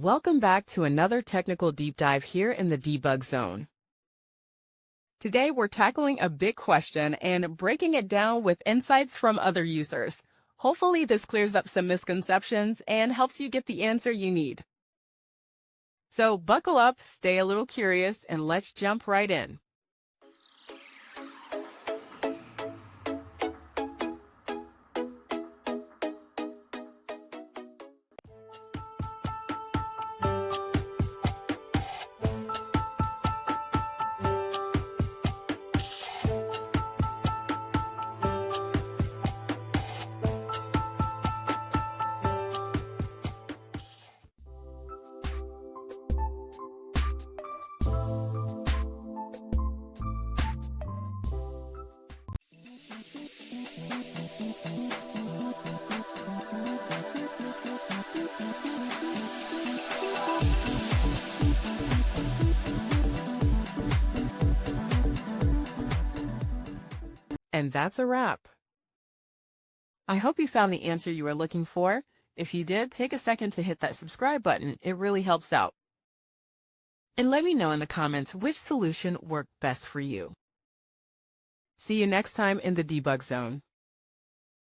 Welcome back to another technical deep dive here in the debug zone. Today we're tackling a big question and breaking it down with insights from other users. Hopefully this clears up some misconceptions and helps you get the answer you need. So buckle up, stay a little curious, and let's jump right in. And that's a wrap. I hope you found the answer you were looking for. If you did, take a second to hit that subscribe button. It really helps out. And let me know in the comments which solution worked best for you. See you next time in the debug zone.